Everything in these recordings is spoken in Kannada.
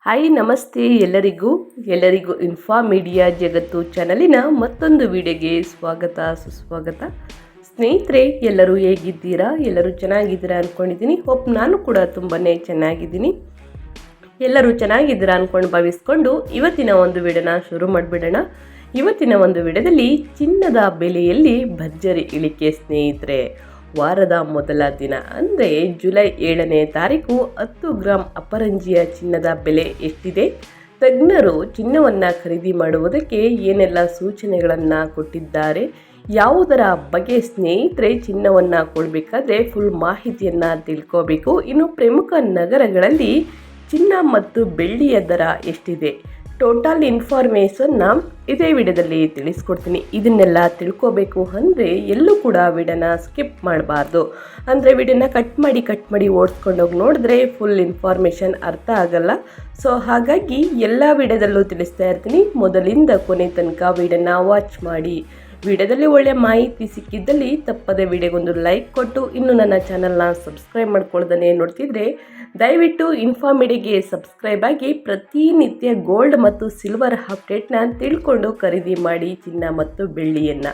ಹಾಯ್ ನಮಸ್ತೆ ಎಲ್ಲರಿಗೂ ಇನ್ಫಾ ಮೀಡಿಯಾ ಜಗತ್ತು ಚಾನಲಿನ ಮತ್ತೊಂದು ವಿಡಿಯೋಗೆ ಸ್ವಾಗತ ಸುಸ್ವಾಗತ. ಸ್ನೇಹಿತರೆ, ಎಲ್ಲರೂ ಹೇಗಿದ್ದೀರಾ? ಎಲ್ಲರೂ ಚೆನ್ನಾಗಿದ್ದೀರಾ ಅಂದ್ಕೊಂಡಿದ್ದೀನಿ. ನಾನು ಕೂಡ ತುಂಬಾ ಚೆನ್ನಾಗಿದ್ದೀನಿ. ಎಲ್ಲರೂ ಚೆನ್ನಾಗಿದ್ದೀರಾ ಅಂದ್ಕೊಂಡು ಭಾವಿಸ್ಕೊಂಡು ಇವತ್ತಿನ ಒಂದು ವಿಡಿಯೋನ ಶುರು ಮಾಡಿಬಿಡೋಣ. ಇವತ್ತಿನ ಒಂದು ವಿಡಿಯೋದಲ್ಲಿ ಚಿನ್ನದ ಬೆಲೆಯಲ್ಲಿ ಭರ್ಜರಿ ಇಳಿಕೆ ಸ್ನೇಹಿತರೆ. ವಾರದ ಮೊದಲ ದಿನ ಅಂದರೆ ಜುಲೈ 7ನೇ ತಾರೀಕು 10 ಗ್ರಾಂ ಅಪರಂಜಿಯ ಚಿನ್ನದ ಬೆಲೆ ಎಷ್ಟಿದೆ, ತಜ್ಞರು ಚಿನ್ನವನ್ನು ಖರೀದಿ ಮಾಡುವುದಕ್ಕೆ ಏನೆಲ್ಲ ಸೂಚನೆಗಳನ್ನು ಕೊಟ್ಟಿದ್ದಾರೆ, ಯಾವುದರ ಬಗ್ಗೆ ಸ್ನೇಹಿತರೆ ಚಿನ್ನವನ್ನು ಕೊಡಬೇಕಾದ್ರೆ ಫುಲ್ ಮಾಹಿತಿಯನ್ನು ತಿಳ್ಕೋಬೇಕು. ಇನ್ನು ಪ್ರಮುಖ ನಗರಗಳಲ್ಲಿ ಚಿನ್ನ ಮತ್ತು ಬೆಳ್ಳಿಯ ದರ ಎಷ್ಟಿದೆ, ಟೋಟಲ್ ಇನ್ಫಾರ್ಮೇಷನ್ನ ಇದೇ ವಿಡಿಯೋದಲ್ಲಿ ತಿಳಿಸ್ಕೊಡ್ತೀನಿ. ಇದನ್ನೆಲ್ಲ ತಿಳ್ಕೋಬೇಕು ಅಂದರೆ ಎಲ್ಲೂ ಕೂಡ ವಿಡಿಯೋನ ಸ್ಕಿಪ್ ಮಾಡಬಾರ್ದು. ಅಂದರೆ ವಿಡಿಯೋನ ಕಟ್ ಮಾಡಿ ಓಡಿಸ್ಕೊಂಡೋಗಿ ನೋಡಿದ್ರೆ ಫುಲ್ ಇನ್ಫಾರ್ಮೇಷನ್ ಅರ್ಥ ಆಗಲ್ಲ. ಸೊ ಹಾಗಾಗಿ ಎಲ್ಲ ವಿಡಿಯೋದಲ್ಲೂ ತಿಳಿಸ್ತಾ ಇರ್ತೀನಿ. ಮೊದಲಿಂದ ಕೊನೆ ತನಕ ವಿಡಿಯೋನ ವಾಚ್ ಮಾಡಿ. ವಿಡಿಯೋದಲ್ಲಿ ಒಳ್ಳೆಯ ಮಾಹಿತಿ ಸಿಕ್ಕಿದ್ದಲ್ಲಿ ತಪ್ಪದೆ ವಿಡಿಯೋಗೊಂದು ಲೈಕ್ ಕೊಟ್ಟು ಇನ್ನು ನನ್ನ ಚಾನಲ್ನ ಸಬ್ಸ್ಕ್ರೈಬ್ ಮಾಡ್ಕೊಳ್ದೇ ನೋಡ್ತಿದ್ರೆ ದಯವಿಟ್ಟು ಇನ್ಫಾ ಮೀಡಿಯಾಗೆ ಸಬ್ಸ್ಕ್ರೈಬ್ ಆಗಿ ಪ್ರತಿನಿತ್ಯ ಗೋಲ್ಡ್ ಮತ್ತು ಸಿಲ್ವರ್ ಅಪ್ಡೇಟ್ನ ತಿಳ್ಕೊಂಡು ಖರೀದಿ ಮಾಡಿ ಚಿನ್ನ ಮತ್ತು ಬೆಳ್ಳಿಯನ್ನು.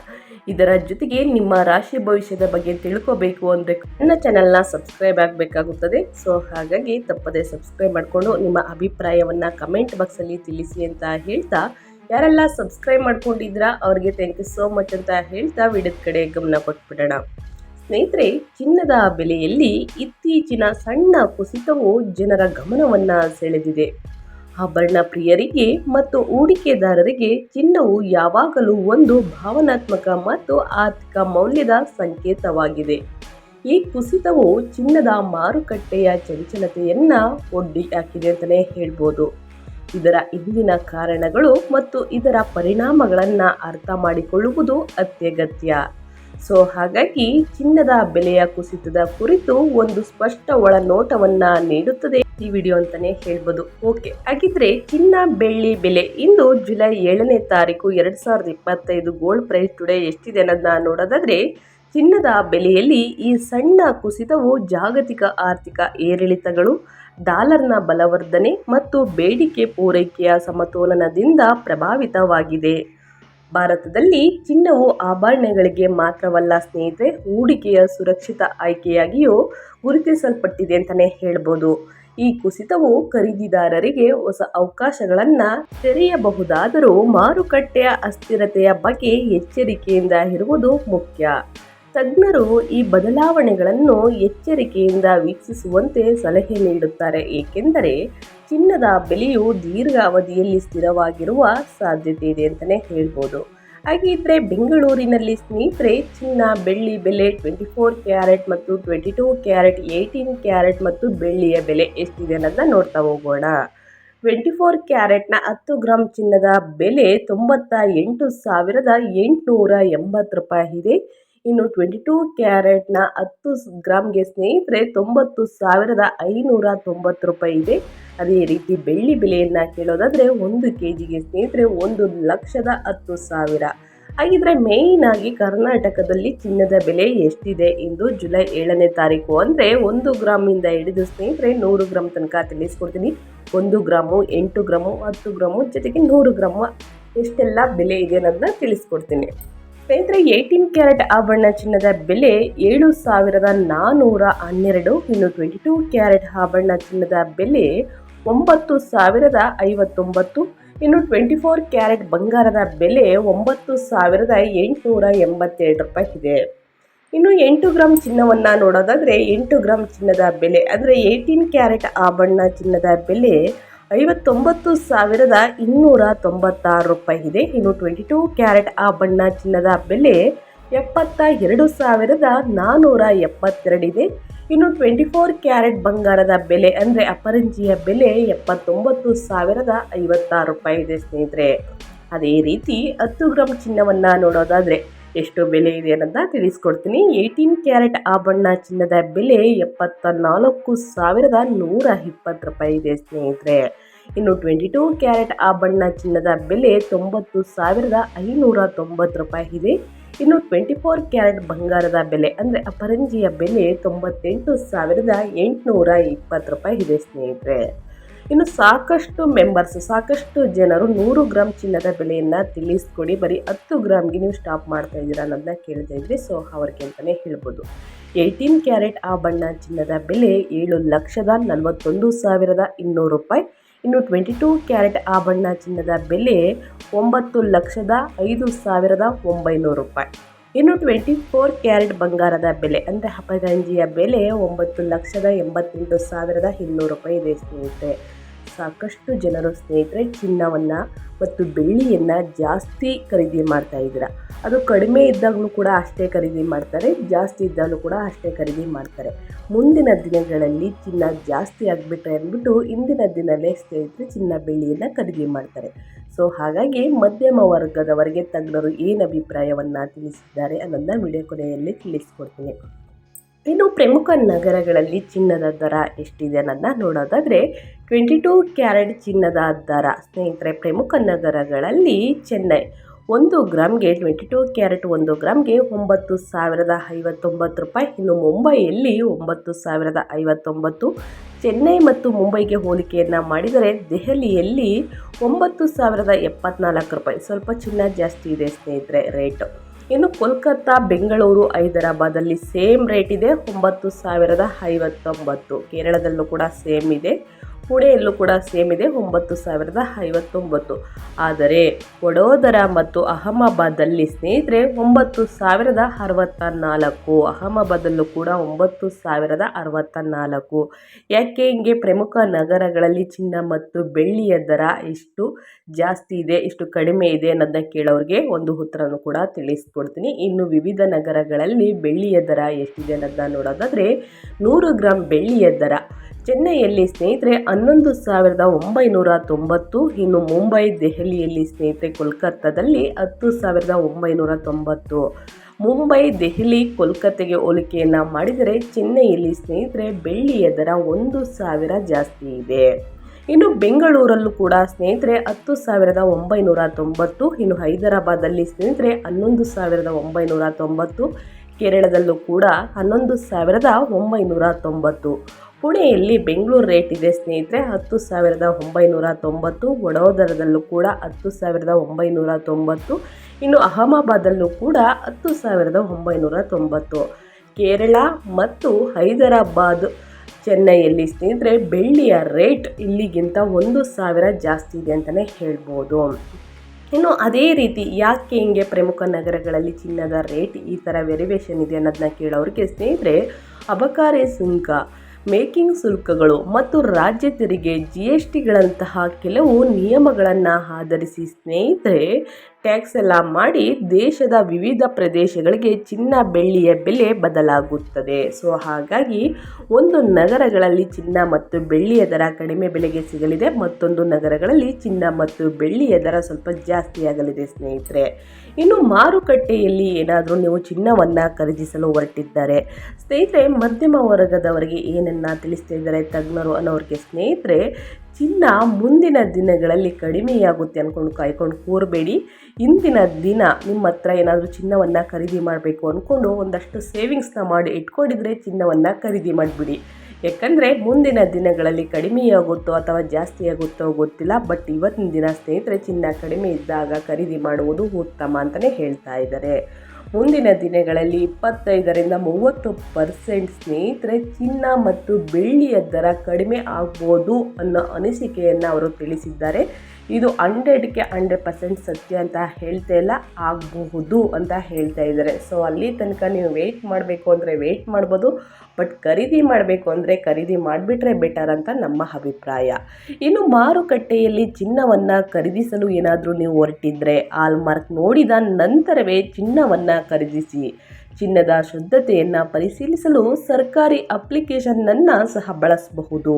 ಇದರ ಜೊತೆಗೆ ನಿಮ್ಮ ರಾಶಿ ಭವಿಷ್ಯದ ಬಗ್ಗೆ ತಿಳ್ಕೋಬೇಕು ಅಂದರೆ ನನ್ನ ಚಾನಲ್ನ ಸಬ್ಸ್ಕ್ರೈಬ್ ಆಗಬೇಕಾಗುತ್ತದೆ. ಸೊ ಹಾಗಾಗಿ ತಪ್ಪದೆ ಸಬ್ಸ್ಕ್ರೈಬ್ ಮಾಡಿಕೊಂಡು ನಿಮ್ಮ ಅಭಿಪ್ರಾಯವನ್ನು ಕಮೆಂಟ್ ಬಾಕ್ಸಲ್ಲಿ ತಿಳಿಸಿ ಅಂತ ಹೇಳ್ತಾ, ಯಾರೆಲ್ಲ ಸಬ್ಸ್ಕ್ರೈಬ್ ಮಾಡ್ಕೊಂಡಿದ್ದೀರಾ ಅವ್ರಿಗೆ ಥ್ಯಾಂಕ್ ಯು ಸೋ ಮಚ್ ಅಂತ ಹೇಳ್ತಾ ವಿಡಿಯೋದ ಕಡೆ ಗಮನ ಕೊಟ್ಬಿಡೋಣ. ಸ್ನೇಹಿತರೆ, ಚಿನ್ನದ ಬೆಲೆಯಲ್ಲಿ ಇತ್ತೀಚಿನ ಸಣ್ಣ ಕುಸಿತವು ಜನರ ಗಮನವನ್ನು ಸೆಳೆದಿದೆ. ಆಭರಣ ಪ್ರಿಯರಿಗೆ ಮತ್ತು ಹೂಡಿಕೆದಾರರಿಗೆ ಚಿನ್ನವು ಯಾವಾಗಲೂ ಒಂದು ಭಾವನಾತ್ಮಕ ಮತ್ತು ಆರ್ಥಿಕ ಮೌಲ್ಯದ ಸಂಕೇತವಾಗಿದೆ. ಈ ಕುಸಿತವು ಚಿನ್ನದ ಮಾರುಕಟ್ಟೆಯ ಚಂಚಲತೆಯನ್ನು ಒಡ್ಡಿ ಹಾಕಿದೆ ಅಂತಲೇ ಹೇಳ್ಬೋದು. ಇದರ ಹಿಂದಿನ ಕಾರಣಗಳು ಮತ್ತು ಇದರ ಪರಿಣಾಮಗಳನ್ನು ಅರ್ಥ ಮಾಡಿಕೊಳ್ಳುವುದು ಅತ್ಯಗತ್ಯ. ಸೊ ಹಾಗಾಗಿ ಚಿನ್ನದ ಬೆಲೆಯ ಕುಸಿತದ ಕುರಿತು ಒಂದು ಸ್ಪಷ್ಟ ಒಳನೋಟವನ್ನು ನೀಡುತ್ತದೆ ಈ ವಿಡಿಯೋ ಅಂತಲೇ ಹೇಳ್ಬೋದು. ಓಕೆ, ಹಾಗಿದ್ರೆ ಚಿನ್ನ ಬೆಳ್ಳಿ ಬೆಲೆ ಇಂದು ಜುಲೈ 7ನೇ ತಾರೀಕು 2025 ಗೋಲ್ಡ್ ಪ್ರೈಸ್ ಟುಡೇ ಎಷ್ಟಿದೆ ಅನ್ನೋದನ್ನ ನೋಡೋದಾದ್ರೆ, ಚಿನ್ನದ ಬೆಲೆಯಲ್ಲಿ ಈ ಸಣ್ಣ ಕುಸಿತವು ಜಾಗತಿಕ ಆರ್ಥಿಕ ಏರಿಳಿತಗಳು, ಡಾಲರ್ನ ಬಲವರ್ಧನೆ ಮತ್ತು ಬೇಡಿಕೆ ಪೂರೈಕೆಯ ಸಮತೋಲನದಿಂದ ಪ್ರಭಾವಿತವಾಗಿದೆ. ಭಾರತದಲ್ಲಿ ಚಿನ್ನವು ಆಭರಣಗಳಿಗೆ ಮಾತ್ರವಲ್ಲ ಸ್ನೇಹಿತರೆ, ಹೂಡಿಕೆಯ ಸುರಕ್ಷಿತ ಆಯ್ಕೆಯಾಗಿಯೂ ಗುರುತಿಸಲ್ಪಟ್ಟಿದೆ ಅಂತಲೇ ಹೇಳ್ಬೋದು. ಈ ಕುಸಿತವು ಖರೀದಿದಾರರಿಗೆ ಹೊಸ ಅವಕಾಶಗಳನ್ನು ತೆರೆಯಬಹುದಾದರೂ ಮಾರುಕಟ್ಟೆಯ ಅಸ್ಥಿರತೆಯ ಬಗ್ಗೆ ಎಚ್ಚರಿಕೆಯಿಂದ ಇರುವುದು ಮುಖ್ಯ. ತಜ್ಞರು ಈ ಬದಲಾವಣೆಗಳನ್ನು ಎಚ್ಚರಿಕೆಯಿಂದ ವೀಕ್ಷಿಸುವಂತೆ ಸಲಹೆ ನೀಡುತ್ತಾರೆ, ಏಕೆಂದರೆ ಚಿನ್ನದ ಬೆಲೆಯು ದೀರ್ಘಾವಧಿಯಲ್ಲಿ ಸ್ಥಿರವಾಗಿರುವ ಸಾಧ್ಯತೆ ಇದೆ ಅಂತಲೇ ಹೇಳ್ಬೋದು. ಹಾಗಿದ್ರೆ ಬೆಂಗಳೂರಿನಲ್ಲಿ ಸ್ನೇಹಿತರೆ ಚಿನ್ನ ಬೆಳ್ಳಿ ಬೆಲೆ 24 ಕ್ಯಾರೆಟ್ ಮತ್ತು 22 ಕ್ಯಾರೆಟ್, 18 ಕ್ಯಾರೆಟ್ ಮತ್ತು ಬೆಳ್ಳಿಯ ಬೆಲೆ ಎಷ್ಟಿದೆ ಅನ್ನೋದನ್ನ ನೋಡ್ತಾ ಹೋಗೋಣ. 24 ಕ್ಯಾರೆಟ್ನ 10 ಗ್ರಾಂ ಚಿನ್ನದ ಬೆಲೆ 98,880 ರೂಪಾಯಿ ಇದೆ. ಇನ್ನು 22 ಕ್ಯಾರೆಟ್ನ 10 ಗ್ರಾಮ್ಗೆ ಸ್ನೇಹಿತರೆ 90,590 ರೂಪಾಯಿ ಇದೆ. ಅದೇ ರೀತಿ ಬೆಳ್ಳಿ ಬೆಲೆಯನ್ನು ಕೇಳೋದಾದರೆ 1 kgಗೆ ಸ್ನೇಹಿತರೆ 1,10,10,000. ಹಾಗಿದ್ರೆ ಮೇಯ್ನ್ ಆಗಿ ಕರ್ನಾಟಕದಲ್ಲಿ ಚಿನ್ನದ ಬೆಲೆ ಎಷ್ಟಿದೆ ಇಂದು ಜುಲೈ 7ನೇ ತಾರೀಕು ಅಂದರೆ 1 ಗ್ರಾಮಿಂದ ಹಿಡಿದು ಸ್ನೇಹಿತರೆ 100 ಗ್ರಾಮ್ ತನಕ ತಿಳಿಸ್ಕೊಡ್ತೀನಿ. 1 ಗ್ರಾಮು, 8 ಗ್ರಾಮು, 10 ಗ್ರಾಮು ಜೊತೆಗೆ 100 ಗ್ರಾಮು ಎಷ್ಟೆಲ್ಲ ಬೆಲೆ ಇದೆ ಅನ್ನೋದನ್ನ ತಿಳಿಸ್ಕೊಡ್ತೀನಿ. ಸ್ನೇಹಿತರೆ, 18 ಕ್ಯಾರೆಟ್ ಆಭರಣ ಚಿನ್ನದ ಬೆಲೆ 7,412. ಇನ್ನು 22 ಕ್ಯಾರೆಟ್ ಆಭರಣ ಚಿನ್ನದ ಬೆಲೆ 9,059. ಇನ್ನು 24 ಕ್ಯಾರೆಟ್ ಬಂಗಾರದ ಬೆಲೆ 9,882 ರೂಪಾಯಿ ಇದೆ. ಇನ್ನು 8 ಗ್ರಾಮ್ ಚಿನ್ನವನ್ನು ನೋಡೋದಾದರೆ 8 ಗ್ರಾಮ್ ಚಿನ್ನದ ಬೆಲೆ ಅಂದರೆ 18 ಕ್ಯಾರೆಟ್ ಆಭರಣ ಚಿನ್ನದ ಬೆಲೆ 59,296 ರೂಪಾಯಿ ಇದೆ. ಇನ್ನು 22 ಕ್ಯಾರೆಟ್ ಆಭರಣ ಚಿನ್ನದ ಬೆಲೆ 72,472 ಇದೆ. ಇನ್ನು 24 ಕ್ಯಾರೆಟ್ ಬಂಗಾರದ ಬೆಲೆ ಅಂದರೆ ಅಪರಂಜಿಯ ಬೆಲೆ 79,056 ರೂಪಾಯಿ ಇದೆ ಸ್ನೇಹಿತರೆ. ಅದೇ ರೀತಿ 10 ಗ್ರಾಮ್ ಚಿನ್ನವನ್ನು ನೋಡೋದಾದರೆ ಎಷ್ಟು ಬೆಲೆ ಇದೆ ಅನ್ನೋದನ್ನ ತಿಳಿಸ್ಕೊಡ್ತೀನಿ. 18 ಕ್ಯಾರೆಟ್ ಆಭರಣ ಚಿನ್ನದ ಬೆಲೆ 74,120 ರೂಪಾಯಿ ಇದೆ ಸ್ನೇಹಿತರೆ. ಇನ್ನು 22 ಕ್ಯಾರೆಟ್ ಆಭರಣ ಚಿನ್ನದ ಬೆಲೆ 90,590 ರೂಪಾಯಿ ಇದೆ. ಇನ್ನು 24 ಕ್ಯಾರೆಟ್ ಬಂಗಾರದ ಬೆಲೆ ಅಂದರೆ ಅಪರಂಜಿಯ ಬೆಲೆ 98,820 ರೂಪಾಯಿ ಇದೆ ಸ್ನೇಹಿತರೆ. ಇನ್ನು ಸಾಕಷ್ಟು ಜನರು 100 ಗ್ರಾಮ್ ಚಿನ್ನದ ಬೆಲೆಯನ್ನು ತಿಳಿಸ್ಕೊಡಿ, ಬರೀ 10 ಗ್ರಾಮ್ಗೆ ನೀವು ಸ್ಟಾಪ್ ಮಾಡ್ತಾ ಇದ್ದೀರಾ ಅನ್ನೋದನ್ನ ಕೇಳ್ತಾ ಇದ್ರಿ. ಸೊ ಅವ್ರಿಗೆ ಅಂತಲೇ ಹೇಳ್ಬೋದು. 18 ಕ್ಯಾರೆಟ್ ಆಭರಣ ಚಿನ್ನದ ಬೆಲೆ 7,41,200 ರೂಪಾಯಿ. ಇನ್ನು 22 ಕ್ಯಾರೆಟ್ ಆಭರಣ ಚಿನ್ನದ ಬೆಲೆ 9,05,900 ರೂಪಾಯಿ. ಇನ್ನು 24 ಕ್ಯಾರೆಟ್ ಬಂಗಾರದ ಬೆಲೆ ಅಂದರೆ ಅಪರಂಜಿಯ ಬೆಲೆ 9,88,200 ರೂಪಾಯಿ ಇದೆ ಸ್ನೇಹಿತರೆ. ಸಾಕಷ್ಟು ಜನರು ಸ್ನೇಹಿತರೆ ಚಿನ್ನವನ್ನು ಮತ್ತು ಬೆಳ್ಳಿಯನ್ನು ಜಾಸ್ತಿ ಖರೀದಿ ಮಾಡ್ತಾ ಇದ್ದೀರಾ. ಅದು ಕಡಿಮೆ ಇದ್ದಾಗಲೂ ಕೂಡ ಅಷ್ಟೇ ಖರೀದಿ ಮಾಡ್ತಾರೆ, ಜಾಸ್ತಿ ಇದ್ದಾಗಲೂ ಕೂಡ ಅಷ್ಟೇ ಖರೀದಿ ಮಾಡ್ತಾರೆ. ಮುಂದಿನ ದಿನಗಳಲ್ಲಿ ಚಿನ್ನ ಜಾಸ್ತಿ ಆಗಿಬಿಟ್ರೆ ಅಂದ್ಬಿಟ್ಟು ಇಂದಿನ ದಿನಲ್ಲೇ ಸ್ನೇಹಿತರೆ ಚಿನ್ನ ಬೆಳ್ಳಿಯನ್ನು ಖರೀದಿ ಮಾಡ್ತಾರೆ. ಸೊ ಹಾಗಾಗಿ ಮಧ್ಯಮ ವರ್ಗದವರಿಗೆ ತಜ್ಞರು ಏನು ಅಭಿಪ್ರಾಯವನ್ನು ತಿಳಿಸಿದ್ದಾರೆ ಅನ್ನೋದನ್ನ ವಿಡಿಯೋ ಕೊನೆಯಲ್ಲಿ ತಿಳಿಸ್ಕೊಡ್ತೀನಿ. ಇನ್ನು ಪ್ರಮುಖ ನಗರಗಳಲ್ಲಿ ಚಿನ್ನದ ದರ ಎಷ್ಟಿದೆ ಅನ್ನೋದನ್ನ ನೋಡೋದಾದರೆ 22 ಕ್ಯಾರೆಟ್ ಚಿನ್ನದ ದರ ಸ್ನೇಹಿತರೆ ಪ್ರಮುಖ ನಗರಗಳಲ್ಲಿ ಚೆನ್ನೈ 1 ಗ್ರಾಮ್ಗೆ 22 ಕ್ಯಾರೆಟ್ 1 ಗ್ರಾಮ್ಗೆ 9,059 ರೂಪಾಯಿ. ಇನ್ನು ಮುಂಬೈಯಲ್ಲಿ 9,059. ಚೆನ್ನೈ ಮತ್ತು ಮುಂಬೈಗೆ ಹೋಲಿಕೆಯನ್ನು ಮಾಡಿದರೆ ದೆಹಲಿಯಲ್ಲಿ 9,074 ರೂಪಾಯಿ. ಸ್ವಲ್ಪ ಚಿನ್ನ ಜಾಸ್ತಿ ಇದೆ ಸ್ನೇಹಿತರೆ ರೇಟು. ಇನ್ನು ಕೋಲ್ಕತ್ತಾ, ಬೆಂಗಳೂರು, ಹೈದರಾಬಾದಲ್ಲಿ ಸೇಮ್ ರೇಟ್ ಇದೆ 9,059. ಕೇರಳದಲ್ಲೂ ಕೂಡ ಸೇಮ್ ಇದೆ, ಪುಣೆಯಲ್ಲೂ ಕೂಡ ಸೇಮ್ ಇದೆ 9,059. ಆದರೆ ವಡೋದರ ಮತ್ತು ಅಹಮದಾಬಾದಲ್ಲಿ ಸ್ನೇಹಿತರೆ 9,064. ಅಹಮದಾಬಾದಲ್ಲೂ ಕೂಡ 9,064. ಯಾಕೆ ಹಿಂಗೆ ಪ್ರಮುಖ ನಗರಗಳಲ್ಲಿ ಚಿನ್ನ ಮತ್ತು ಬೆಳ್ಳಿಯ ದರ ಇಷ್ಟು ಜಾಸ್ತಿ ಇದೆ, ಇಷ್ಟು ಕಡಿಮೆ ಇದೆ ಅನ್ನೋದನ್ನ ಕೇಳೋರಿಗೆ ಒಂದು ಉತ್ತರನೂ ಕೂಡ ತಿಳಿಸ್ಕೊಡ್ತೀನಿ. ಇನ್ನು ವಿವಿಧ ನಗರಗಳಲ್ಲಿ ಬೆಳ್ಳಿಯ ದರ ಎಷ್ಟಿದೆ ಅನ್ನೋದನ್ನ ನೋಡೋದಾದರೆ 100 ಗ್ರಾಮ್ ಬೆಳ್ಳಿಯ ದರ ಚೆನ್ನೈಯಲ್ಲಿ ಸ್ನೇಹಿತರೆ 11,990. ಇನ್ನು ಮುಂಬೈ, ದೆಹಲಿಯಲ್ಲಿ ಸ್ನೇಹಿತರೆ ಕೋಲ್ಕತ್ತಾದಲ್ಲಿ 10,990. ಮುಂಬೈ, ದೆಹಲಿ, ಕೋಲ್ಕತ್ತೆಗೆ ಹೋಲಿಕೆಯನ್ನು ಮಾಡಿದರೆ ಚೆನ್ನೈಯಲ್ಲಿ ಸ್ನೇಹಿತರೆ ಬೆಳ್ಳಿಯ ದರ 1,000 ಜಾಸ್ತಿ ಇದೆ. ಇನ್ನು ಬೆಂಗಳೂರಲ್ಲೂ ಕೂಡ ಸ್ನೇಹಿತರೆ 10,990. ಇನ್ನು ಹೈದರಾಬಾದಲ್ಲಿ ಸ್ನೇಹಿತರೆ 11,990. ಕೇರಳದಲ್ಲೂ ಕೂಡ 11,990. ಪುಣೆಯಲ್ಲಿ ಬೆಂಗಳೂರು ರೇಟ್ ಇದೆ ಸ್ನೇಹಿತರೆ 10,990. ವಡೋದರದಲ್ಲೂ ಕೂಡ 10,990. ಇನ್ನು ಅಹಮದಾಬಾದಲ್ಲೂ ಕೂಡ 10,990. ಕೇರಳ ಮತ್ತು ಹೈದರಾಬಾದ್, ಚೆನ್ನೈಯಲ್ಲಿ ಸ್ನೇಹಿತರೆ ಬೆಳ್ಳಿಯ ರೇಟ್ ಇಲ್ಲಿಗಿಂತ 1,000 ಜಾಸ್ತಿ ಇದೆ ಅಂತಲೇ ಹೇಳ್ಬೋದು. ಇನ್ನು ಅದೇ ರೀತಿ ಯಾಕೆ ಹಿಂಗೆ ಪ್ರಮುಖ ನಗರಗಳಲ್ಲಿ ಚಿನ್ನದ ರೇಟ್ ಈ ಥರ ವೇರಿಯೇಷನ್ ಇದೆ ಅನ್ನೋದನ್ನ ಕೇಳೋರಿಗೆ ಸ್ನೇಹಿತರೆ ಅಬಕಾರಿ ಸುಂಕ, ಮೇಕಿಂಗ್ ಶುಲ್ಕಗಳು ಮತ್ತು ರಾಜ್ಯ ತೆರಿಗೆ GSTಗಳಂತಹ ಕೆಲವು ನಿಯಮಗಳನ್ನು ಆಧರಿಸಿ ಸ್ನೇಹಿತರೆ ಟ್ಯಾಕ್ಸ್ ಎಲ್ಲ ಮಾಡಿ ದೇಶದ ವಿವಿಧ ಪ್ರದೇಶಗಳಿಗೆ ಚಿನ್ನ ಬೆಳ್ಳಿಯ ಬೆಲೆ ಬದಲಾಗುತ್ತದೆ. ಸೊ ಹಾಗಾಗಿ ಒಂದು ನಗರಗಳಲ್ಲಿ ಚಿನ್ನ ಮತ್ತು ಬೆಳ್ಳಿಯ ದರ ಕಡಿಮೆ ಬೆಲೆಗೆ ಸಿಗಲಿದೆ, ಮತ್ತೊಂದು ನಗರಗಳಲ್ಲಿ ಚಿನ್ನ ಮತ್ತು ಬೆಳ್ಳಿಯ ದರ ಸ್ವಲ್ಪ ಜಾಸ್ತಿ ಆಗಲಿದೆ ಸ್ನೇಹಿತರೆ. ಇನ್ನು ಮಾರುಕಟ್ಟೆಯಲ್ಲಿ ಏನಾದರೂ ನೀವು ಚಿನ್ನವನ್ನು ಖರೀದಿಸಲು ಹೊರಟಿದ್ದಾರೆ ಸ್ನೇಹಿತರೆ, ಮಧ್ಯಮ ವರ್ಗದವರಿಗೆ ಏನನ್ನು ತಿಳಿಸ್ತಾ ಇದ್ದಾರೆ ತಜ್ಞರು ಅನ್ನೋರಿಗೆ ಸ್ನೇಹಿತರೆ, ಚಿನ್ನ ಮುಂದಿನ ದಿನಗಳಲ್ಲಿ ಕಡಿಮೆಯಾಗುತ್ತೆ ಅಂದ್ಕೊಂಡು ಕಾಯ್ಕೊಂಡು ಕೂರಬೇಡಿ. ಇಂದಿನ ದಿನ ನಿಮ್ಮ ಹತ್ರ ಏನಾದರೂ ಚಿನ್ನವನ್ನು ಖರೀದಿ ಮಾಡಬೇಕು ಅಂದ್ಕೊಂಡು ಒಂದಷ್ಟು ಸೇವಿಂಗ್ಸ್ನ ಮಾಡಿ ಇಟ್ಕೊಂಡಿದ್ರೆ ಚಿನ್ನವನ್ನು ಖರೀದಿ ಮಾಡಿಬಿಡಿ. ಯಾಕಂದರೆ ಮುಂದಿನ ದಿನಗಳಲ್ಲಿ ಕಡಿಮೆಯಾಗುತ್ತೋ ಅಥವಾ ಜಾಸ್ತಿ ಆಗುತ್ತೋ ಗೊತ್ತಿಲ್ಲ, ಬಟ್ ಇವತ್ತಿನ ದಿನ ಸ್ನೇಹಿತರೆ ಚಿನ್ನ ಕಡಿಮೆ ಇದ್ದಾಗ ಖರೀದಿ ಮಾಡುವುದು ಉತ್ತಮ ಅಂತಲೇ ಹೇಳ್ತಾ ಇದ್ದಾರೆ. ಮುಂದಿನ ದಿನಗಳಲ್ಲಿ 25-30% ಸ್ನೇಹಿತರೆ ಚಿನ್ನ ಮತ್ತು ಬೆಳ್ಳಿಯ ದರ ಕಡಿಮೆ ಆಗ್ಬೋದು ಅನ್ನೋ ಅನಿಸಿಕೆಯನ್ನು ಅವರು ತಿಳಿಸಿದ್ದಾರೆ. ಇದು 100ಕ್ಕೆ 100% ಸತ್ಯ ಅಂತ ಹೇಳ್ತಾ ಇಲ್ಲ, ಆಗಬಹುದು ಅಂತ ಹೇಳ್ತಾ ಇದ್ದಾರೆ. ಸೊ ಅಲ್ಲಿ ತನಕ ನೀವು ವೆಯ್ಟ್ ಮಾಡಬೇಕು ಅಂದರೆ ವೆಯ್ಟ್ ಮಾಡ್ಬೋದು, ಬಟ್ ಖರೀದಿ ಮಾಡಬೇಕು ಅಂದರೆ ಖರೀದಿ ಮಾಡಿಬಿಟ್ರೆ ಬೆಟರ್ ಅಂತ ನಮ್ಮ ಅಭಿಪ್ರಾಯ. ಇನ್ನು ಮಾರುಕಟ್ಟೆಯಲ್ಲಿ ಚಿನ್ನವನ್ನು ಖರೀದಿಸಲು ಏನಾದರೂ ನೀವು ಹೊರಟಿದ್ರೆ ಹಾಲ್ಮಾರ್ಕ್ ನೋಡಿದ ನಂತರವೇ ಚಿನ್ನವನ್ನು ಖರೀದಿಸಿ. ಚಿನ್ನದ ಶುದ್ಧತೆಯನ್ನು ಪರಿಶೀಲಿಸಲು ಸರ್ಕಾರಿ ಅಪ್ಲಿಕೇಶನ್ನನ್ನು ಸಹ ಬಳಸಬಹುದು.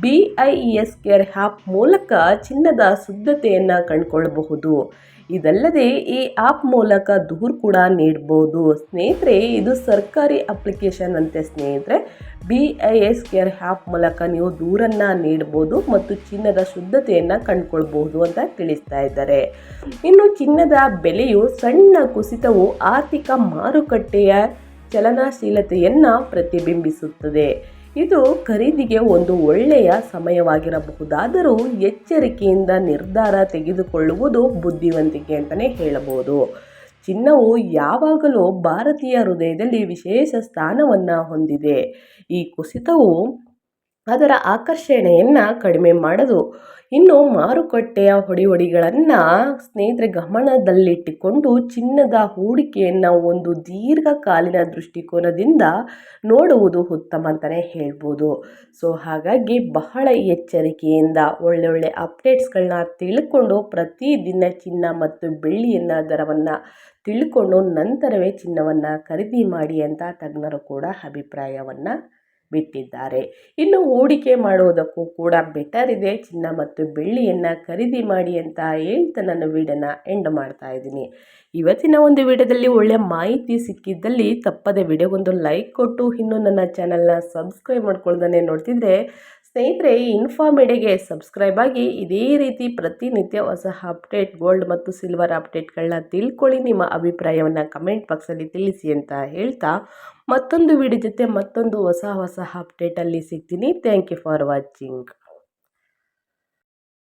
BIS ಕೇರ್ ಆ್ಯಪ್ ಮೂಲಕ ಚಿನ್ನದ ಶುದ್ಧತೆಯನ್ನು ಕಂಡುಕೊಳ್ಳಬಹುದು. ಇದಲ್ಲದೆ ಈ ಆ್ಯಪ್ ಮೂಲಕ ದೂರು ಕೂಡ ನೀಡ್ಬೋದು ಸ್ನೇಹಿತರೆ. ಇದು ಸರ್ಕಾರಿ ಅಪ್ಲಿಕೇಶನ್ ಅಂತೆ ಸ್ನೇಹಿತರೆ. BIS ಕೇರ್ ಆ್ಯಪ್ ಮೂಲಕ ನೀವು ದೂರನ್ನು ನೀಡ್ಬೋದು ಮತ್ತು ಚಿನ್ನದ ಶುದ್ಧತೆಯನ್ನು ಕಂಡುಕೊಳ್ಬಹುದು ಅಂತ ತಿಳಿಸ್ತಾ ಇದ್ದಾರೆ. ಇನ್ನು ಚಿನ್ನದ ಬೆಲೆಯು ಸಣ್ಣ ಕುಸಿತವು ಆರ್ಥಿಕ ಮಾರುಕಟ್ಟೆಯ ಚಲನಶೀಲತೆಯನ್ನು ಪ್ರತಿಬಿಂಬಿಸುತ್ತದೆ. ಇದು ಖರೀದಿಗೆ ಒಂದು ಒಳ್ಳೆಯ ಸಮಯವಾಗಿರಬಹುದಾದರೂ ಎಚ್ಚರಿಕೆಯಿಂದ ನಿರ್ಧಾರ ತೆಗೆದುಕೊಳ್ಳುವುದು ಬುದ್ಧಿವಂತಿಕೆ ಅಂತಲೇ ಹೇಳಬಹುದು. ಚಿನ್ನವು ಯಾವಾಗಲೂ ಭಾರತೀಯ ಹೃದಯದಲ್ಲಿ ವಿಶೇಷ ಸ್ಥಾನವನ್ನು ಹೊಂದಿದೆ. ಈ ಕುಸಿತವು ಅದರ ಆಕರ್ಷಣೆಯನ್ನು ಕಡಿಮೆ ಮಾಡದು. ಇನ್ನು ಮಾರುಕಟ್ಟೆಯ ಹೊಡಿಗಳನ್ನು ಸ್ನೇಹಿತರೆ ಗಮನದಲ್ಲಿಟ್ಟುಕೊಂಡು ಚಿನ್ನದ ಹೂಡಿಕೆಯನ್ನು ಒಂದು ದೀರ್ಘಕಾಲೀನ ದೃಷ್ಟಿಕೋನದಿಂದ ನೋಡುವುದು ಉತ್ತಮ ಅಂತಲೇ ಹೇಳ್ಬೋದು. ಸೊ ಹಾಗಾಗಿ ಬಹಳ ಎಚ್ಚರಿಕೆಯಿಂದ ಒಳ್ಳೊಳ್ಳೆ ಅಪ್ಡೇಟ್ಸ್ಗಳನ್ನ ತಿಳ್ಕೊಂಡು ಪ್ರತಿದಿನ ಚಿನ್ನ ಮತ್ತು ಬೆಳ್ಳಿಯನ್ನು ದರವನ್ನು ತಿಳ್ಕೊಂಡು ನಂತರವೇ ಚಿನ್ನವನ್ನು ಖರೀದಿ ಮಾಡಿ ಅಂತ ತಜ್ಞರು ಕೂಡ ಅಭಿಪ್ರಾಯವನ್ನು ಬಿಟ್ಟಿದ್ದಾರೆ. ಇನ್ನು ಹೂಡಿಕೆ ಮಾಡುವುದಕ್ಕೂ ಕೂಡ ಬೆಟರ್ ಇದೆ ಚಿನ್ನ ಮತ್ತು ಬೆಳ್ಳಿಯನ್ನು ಖರೀದಿ ಮಾಡಿ ಅಂತ ಹೇಳ್ತಾ ನನ್ನ ವಿಡಿಯೋನ ಎಂಡ್ ಮಾಡ್ತಾ ಇದ್ದೀನಿ. ಇವತ್ತಿನ ಒಂದು ವಿಡಿಯೋದಲ್ಲಿ ಒಳ್ಳೆಯ ಮಾಹಿತಿ ಸಿಕ್ಕಿದ್ದಲ್ಲಿ ತಪ್ಪದೆ ವಿಡಿಯೋಗೊಂದು ಲೈಕ್ ಕೊಟ್ಟು ಇನ್ನೂ ನನ್ನ ಚಾನಲ್ನ ಸಬ್ಸ್ಕ್ರೈಬ್ ಮಾಡ್ಕೊಳ್ದೇ ನೋಡ್ತಿದ್ರೆ ಸ್ನೇಹಿತರೆ ಇನ್ಫಾಮೀಡಿಯಾಗೆ ಸಬ್ಸ್ಕ್ರೈಬ್ ಆಗಿ ಇದೇ ರೀತಿ ಪ್ರತಿನಿತ್ಯ ಹೊಸ ಅಪ್ಡೇಟ್ ಗೋಲ್ಡ್ ಮತ್ತು ಸಿಲ್ವರ್ ಅಪ್ಡೇಟ್ಗಳನ್ನ ತಿಳ್ಕೊಳ್ಳಿ. ನಿಮ್ಮ ಅಭಿಪ್ರಾಯವನ್ನು ಕಮೆಂಟ್ ಬಾಕ್ಸಲ್ಲಿ ತಿಳಿಸಿ ಅಂತ ಹೇಳ್ತಾ ಮತ್ತೊಂದು ವಿಡಿಯೋ ಜೊತೆ ಮತ್ತೊಂದು ಹೊಸ ಅಪ್ಡೇಟಲ್ಲಿ ಸಿಗ್ತೀನಿ. Thank you for watching.